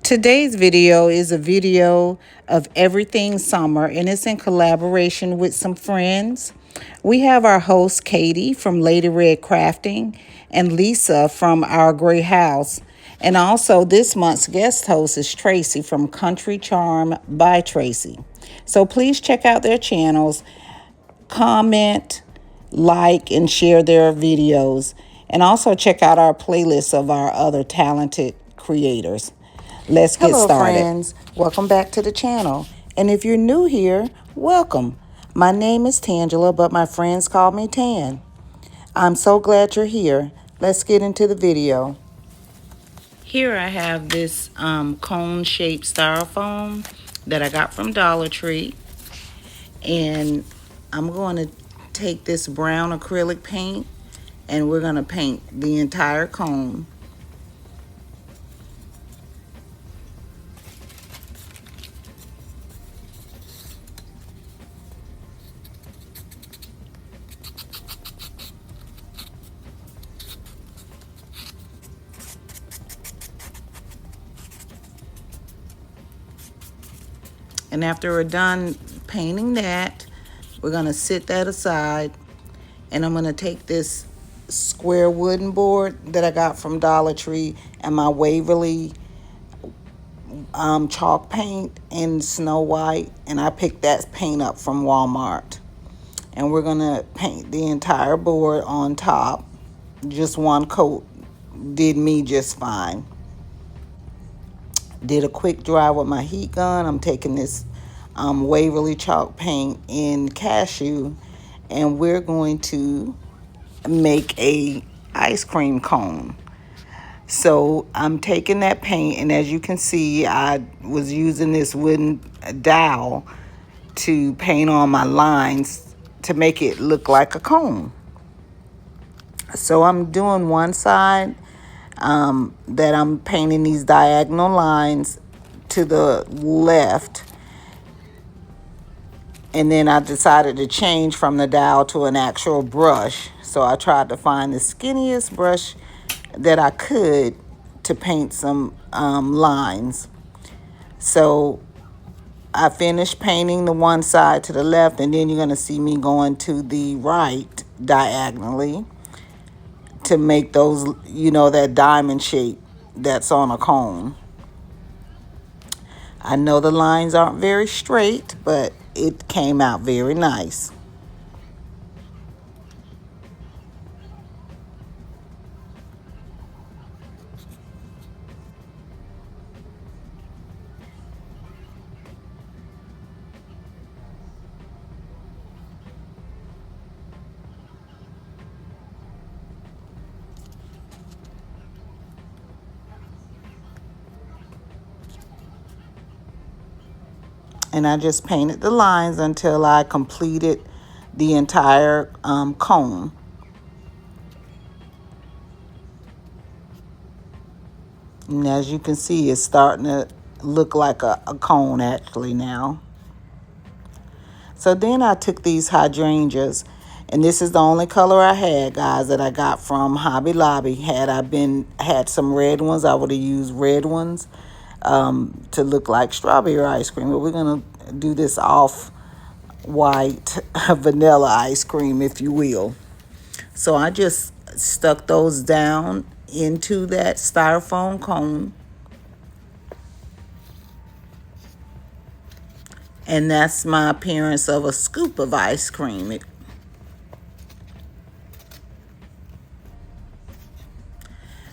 Today's video is a video of everything summer, and it's in collaboration with some friends. We have our host Katie from Lady Red Crafting and Lisa from OurGrayHouse. And also this month's guest host is Tracy from Country Charm by Tracy. So please check out their channels, comment, like, and share their videos. And also check out our playlist of our other talented creators. Let's get started. Hello friends, welcome back to the channel. And if you're new here, welcome. My name is Tangela, but my friends call me Tan. I'm so glad you're here. Let's get into the video. Here I have this cone-shaped styrofoam that I got from Dollar Tree. And I'm going to take this brown acrylic paint and we're going to paint the entire cone. And after we're done painting that, we're going to sit that aside. And I'm going to take this square wooden board that I got from Dollar Tree and my Waverly chalk paint in Snow White. And I picked that paint up from Walmart. And we're going to paint the entire board on top. Just one coat did me just fine. Did a quick dry with my heat gun. I'm taking this Waverly chalk paint in Cashew, and we're going to make a ice cream cone. So I'm taking that paint, and as you can see, I was using this wooden dowel to paint on my lines to make it look like a cone. So I'm doing one side that I'm painting these diagonal lines to the left, and then I decided to change from the dowel to an actual brush. So I tried to find the skinniest brush that I could to paint some lines. So I finished painting the one side to the left, and then you're going to see me going to the right diagonally to make those, you know, that diamond shape that's on a cone. I know the lines aren't very straight, but it came out very nice. And I just painted the lines until I completed the entire cone. And as you can see, it's starting to look like a cone actually now. So then I took these hydrangeas, and this is the only color I had, guys, that I got from Hobby Lobby. Had I had some red ones, I would have used red ones to look like strawberry ice cream. But we're going to do this off-white vanilla ice cream, if you will. So I just stuck those down into that styrofoam cone. And that's my appearance of a scoop of ice cream.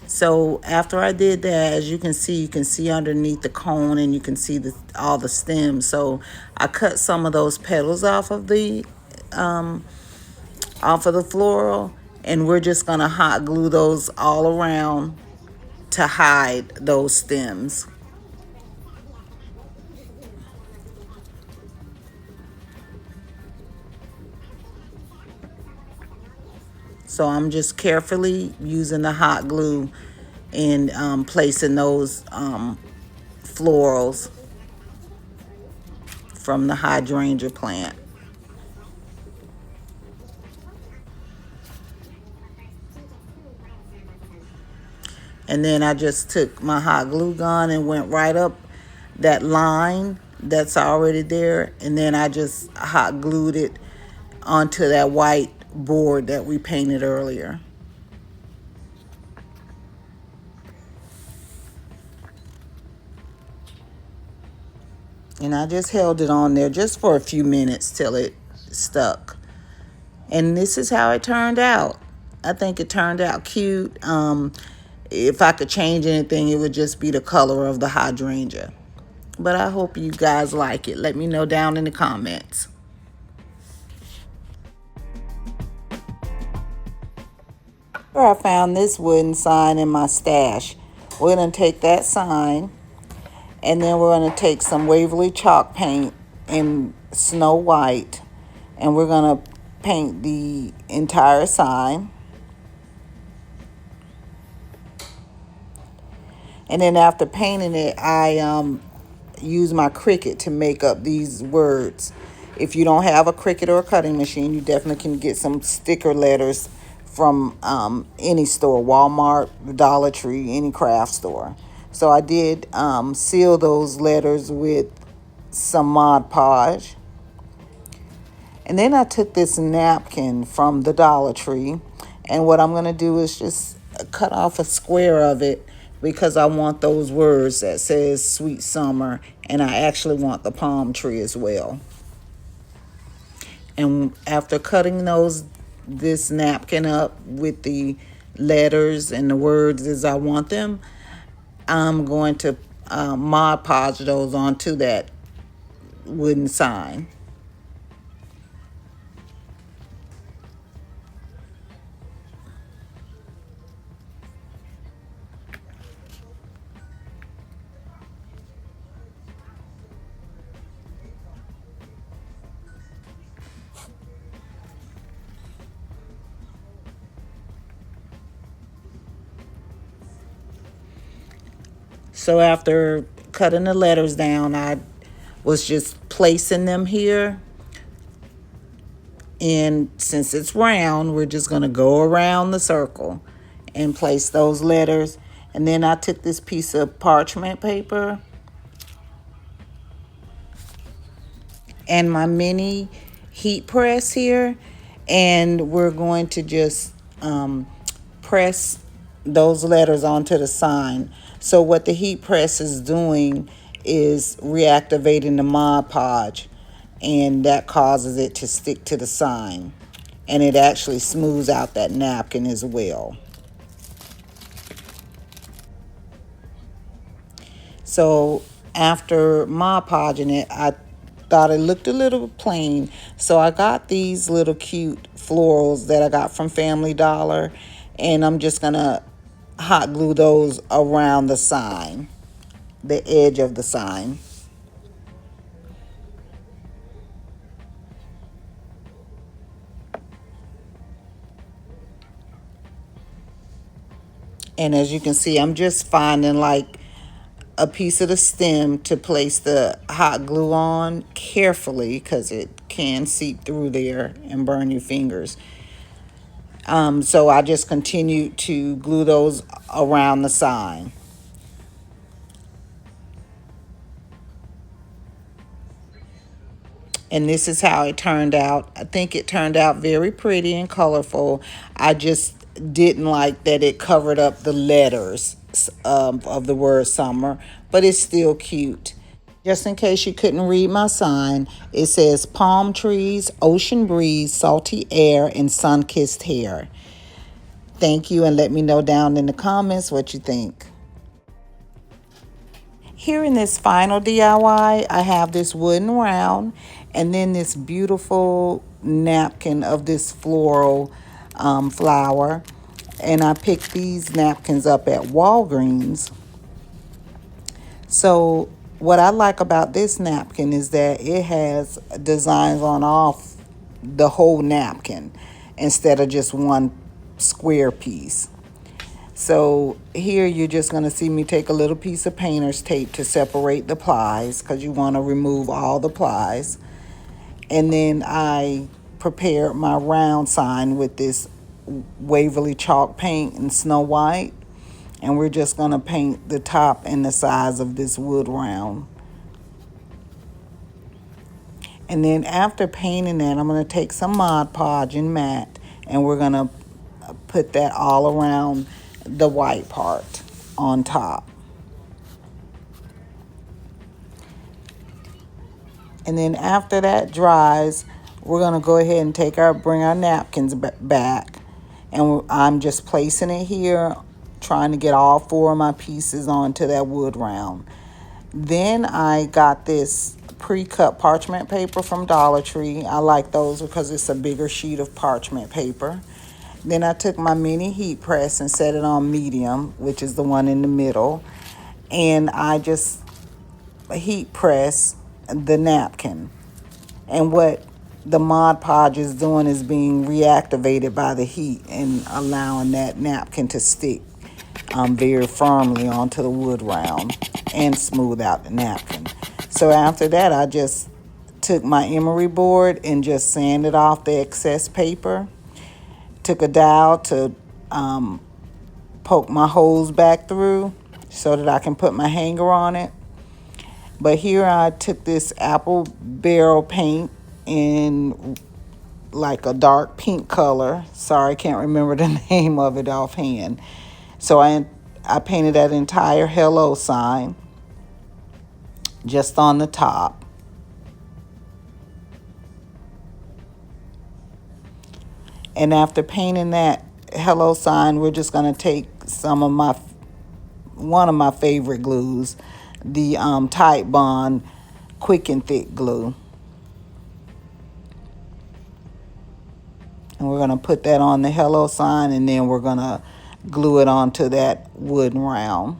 So after I did that, as you can see underneath the cone, and you can see all the stems. So I cut some of those petals off of the floral, and we're just gonna hot glue those all around to hide those stems. So I'm just carefully using the hot glue and placing those florals from the hydrangea plant. And then I just took my hot glue gun and went right up that line that's already there. And then I just hot glued it onto that white board that we painted earlier. And I just held it on there just for a few minutes till it stuck. And this is how it turned out. I think it turned out cute. If I could change anything, it would just be the color of the hydrangea. But I hope you guys like it. Let me know down in the comments. I found this wooden sign in my stash. We're going to take that sign, and then we're going to take some Waverly chalk paint in Snow White, and we're going to paint the entire sign. And then after painting it, I use my Cricut to make up these words. If you don't have a Cricut or a cutting machine, you definitely can get some sticker letters from any store, Walmart, Dollar Tree, any craft store. So I did seal those letters with some Mod Podge. And then I took this napkin from the Dollar Tree, and what I'm going to do is just cut off a square of it because I want those words that says Sweet Summer, and I actually want the palm tree as well. And after cutting this napkin up with the letters and the words as I want them, I'm going to Mod Podge those onto that wooden sign. So after cutting the letters down, I was just placing them here. And since it's round, we're just going to go around the circle and place those letters. And then I took this piece of parchment paper and my mini heat press here, and we're going to just press those letters onto the sign. So what the heat press is doing is reactivating the Mod Podge, and that causes it to stick to the sign, and it actually smooths out that napkin as well. So after Mod Podging it, I thought it looked a little plain, so I got these little cute florals that I got from Family Dollar, and I'm just gonna hot glue those around the sign, the edge of the sign. And as you can see, I'm just finding like a piece of the stem to place the hot glue on carefully because it can seep through there and burn your fingers. So I just continue to glue those around the sign. And this is how it turned out. I think it turned out very pretty and colorful. I just didn't like that it covered up the letters of the word summer, but it's still cute. Just in case you couldn't read my sign, it says palm trees, ocean breeze, salty air, and sun-kissed hair. Thank you, and let me know down in the comments what you think. Here in this final DIY, I have this wooden round and then this beautiful napkin of this floral flower. And I picked these napkins up at Walgreens. So what I like about this napkin is that it has designs on the whole napkin instead of just one square piece. So here you're just going to see me take a little piece of painter's tape to separate the plies because you want to remove all the plies. And then I prepared my round sign with this Waverly chalk paint in Snow White. And we're just going to paint the top and the sides of this wood round. And then after painting that, I'm going to take some Mod Podge and matte, and we're going to put that all around the white part on top. And then after that dries, we're going to go ahead and bring our napkins back. And I'm just placing it here, trying to get all 4 of my pieces onto that wood round. Then I got this pre-cut parchment paper from Dollar Tree. I like those because it's a bigger sheet of parchment paper. Then I took my mini heat press and set it on medium, which is the one in the middle. And I just heat press the napkin. And what the Mod Podge is doing is being reactivated by the heat and allowing that napkin to stick very firmly onto the wood round and smooth out the napkin. So after that, I just took my emery board and just sanded off the excess paper. Took a dowel to poke my holes back through so that I can put my hanger on it. But here I took this apple barrel paint in like a dark pink color. Sorry, I can't remember the name of it offhand. So I painted that entire hello sign just on the top. And after painting that hello sign, we're just going to take one of my favorite glues, the Tite Bond Quick and Thick glue. And we're going to put that on the hello sign, and then we're going to glue it onto that wooden round.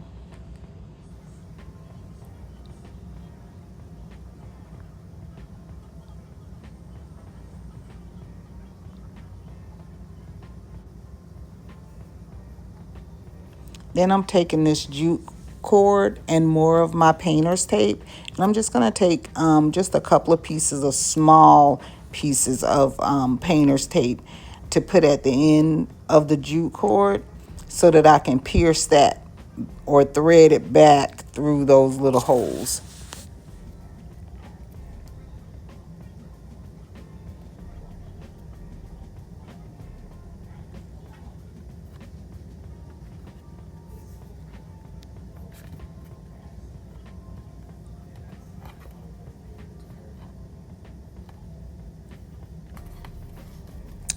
Then I'm taking this jute cord and more of my painter's tape, and I'm just going to take just a couple of pieces of small pieces of painter's tape to put at the end of the jute cord so that I can pierce that or thread it back through those little holes.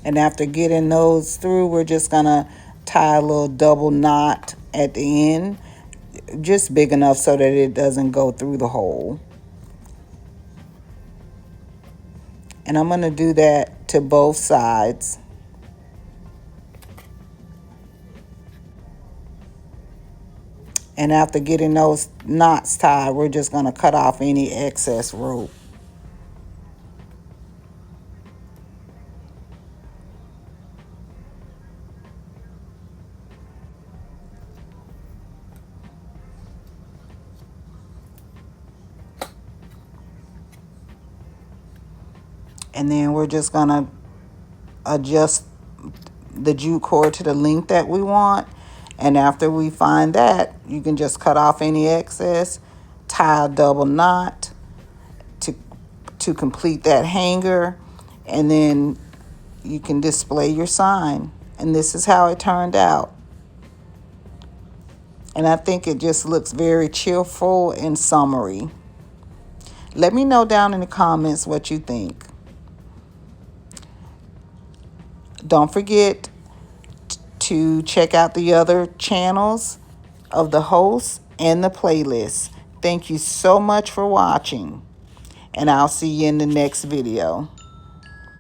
And after getting those through, we're just going to tie a little double knot at the end, just big enough so that it doesn't go through the hole. And I'm going to do that to both sides. And after getting those knots tied, we're just going to cut off any excess rope. And then we're just going to adjust the jute cord to the length that we want. And after we find that, you can just cut off any excess, tie a double knot to complete that hanger, and then you can display your sign. And this is how it turned out. And I think it just looks very cheerful and summery. Let me know down in the comments what you think. Don't forget to check out the other channels of the host and the playlist. Thank you so much for watching, and I'll see you in the next video.